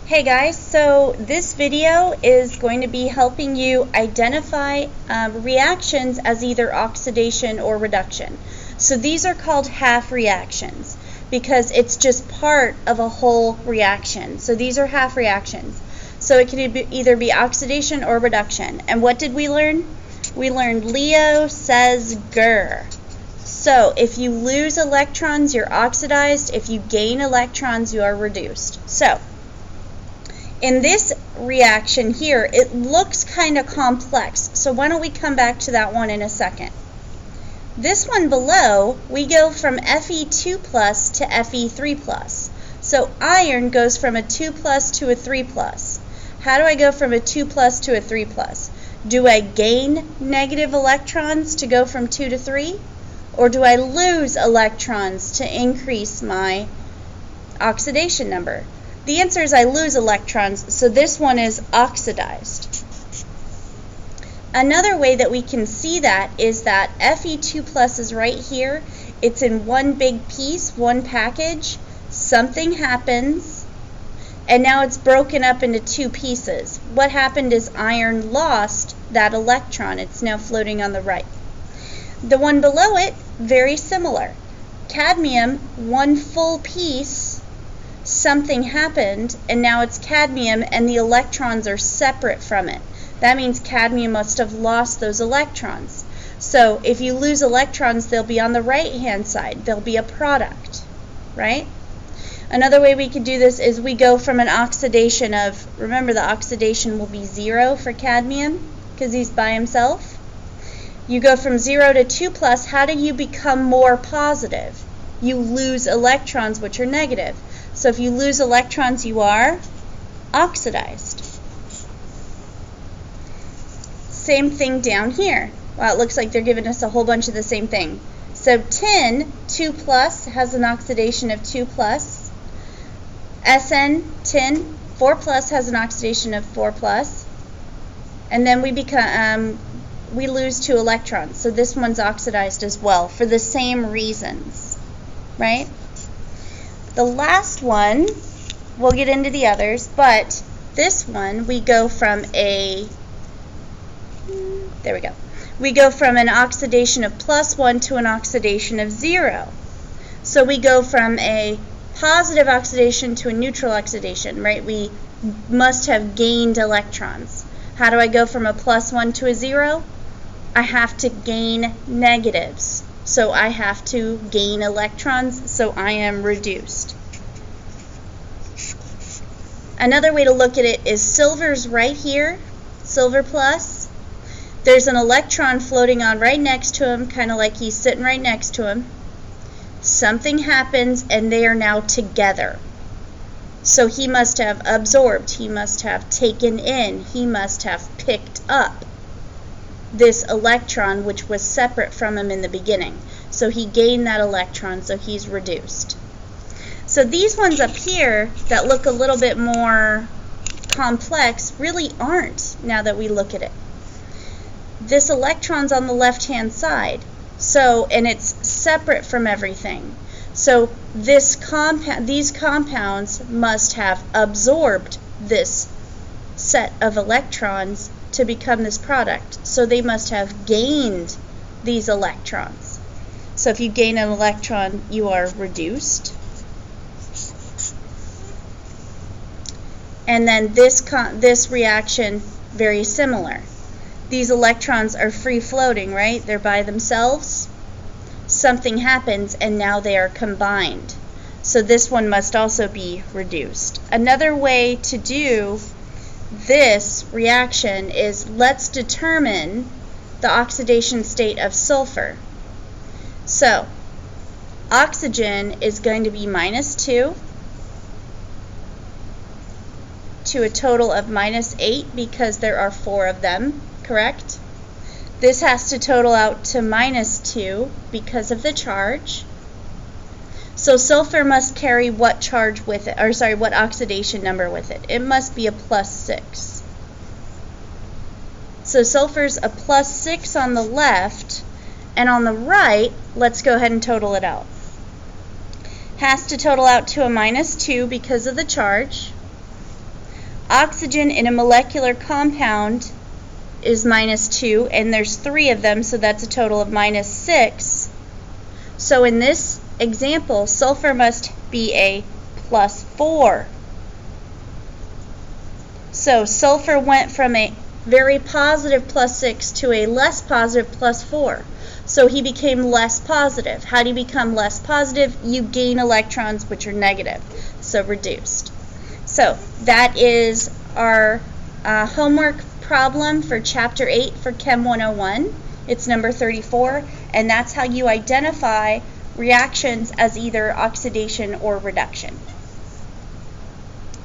Hey guys, so this video is going to be helping you identify reactions as either oxidation or reduction. So these are called half reactions because it's just part of a whole reaction. So these are half reactions. So it can either be oxidation or reduction. And what did we learn? We learned Leo says grr. So if you lose electrons, you're oxidized. If you gain electrons, you are reduced. So in this reaction here, it looks kind of complex. So why don't we come back to that one in a second. This one below, we go from Fe2 plus to Fe3 plus. So iron goes from a 2 plus to a 3 plus. How do I go from a 2 plus to a 3 plus? Do I gain negative electrons to go from 2 to 3? Or do I lose electrons to increase my oxidation number? The answer is I lose electrons, so this one is oxidized. Another way that we can see that is that Fe2 plus is right here. It's in one big piece, one package. Something happens, and now it's broken up into two pieces. What happened is iron lost that electron. It's now floating on the right. The one below it, very similar. Cadmium, one full piece. Something happened, and now it's cadmium, and the electrons are separate from it. That means cadmium must have lost those electrons. So if you lose electrons, they'll be on the right-hand side. They'll be a product, right? Another way we could do this is we go from an oxidation of, remember the oxidation will be 0 for cadmium because he's by himself. You go from 0 to 2 plus. How do you become more positive? You lose electrons, which are negative. So if you lose electrons, you are oxidized. Same thing down here. Wow, it looks like they're giving us a whole bunch of the same thing. So tin, 2 plus, has an oxidation of 2 plus. SN, tin, 4 plus, has an oxidation of 4 plus. And then we lose 2 electrons. So this one's oxidized as well for the same reasons, right? The last one, we'll get into the others, but this one we go from we go from an oxidation of +1 to an oxidation of 0. So we go from a positive oxidation to a neutral oxidation, right? We must have gained electrons. How do I go from a +1 to a 0? I have to gain negatives. So I have to gain electrons, so I am reduced. Another way to look at it is silver's right here, silver plus. There's an electron floating on right next to him, kind of like he's sitting right next to him. Something happens and they are now together. So he must have absorbed, he must have taken in, he must have picked up this electron which was separate from him in the beginning. So he gained that electron, so he's reduced. So these ones up here that look a little bit more complex really aren't now that we look at it. This electron's on the left-hand side, so, and it's separate from everything. So these compounds must have absorbed this set of electrons to become this product. So they must have gained these electrons. So if you gain an electron, you are reduced. And then this reaction, very similar. These electrons are free floating, right? They're by themselves. Something happens and now they are combined. So this one must also be reduced. Another way to do this reaction is let's determine the oxidation state of sulfur. So oxygen is going to be -2 to a total of -8 because there are 4 of them, correct? This has to total out to -2 because of the charge. So sulfur must carry what charge with it, or sorry, what oxidation number with it? It must be a +6. So sulfur's a +6 on the left, and on the right, let's go ahead and total it out. Has to total out to a -2 because of the charge. Oxygen in a molecular compound is -2, and there's 3 of them, so that's a total of -6. So in this example, sulfur must be a +4. So sulfur went from a very positive +6 to a less positive +4. So he became less positive. How do you become less positive? You gain electrons, which are negative, so reduced. So that is our homework problem for Chapter 8 for Chem 101. It's number 34, and that's how you identify reactions as either oxidation or reduction.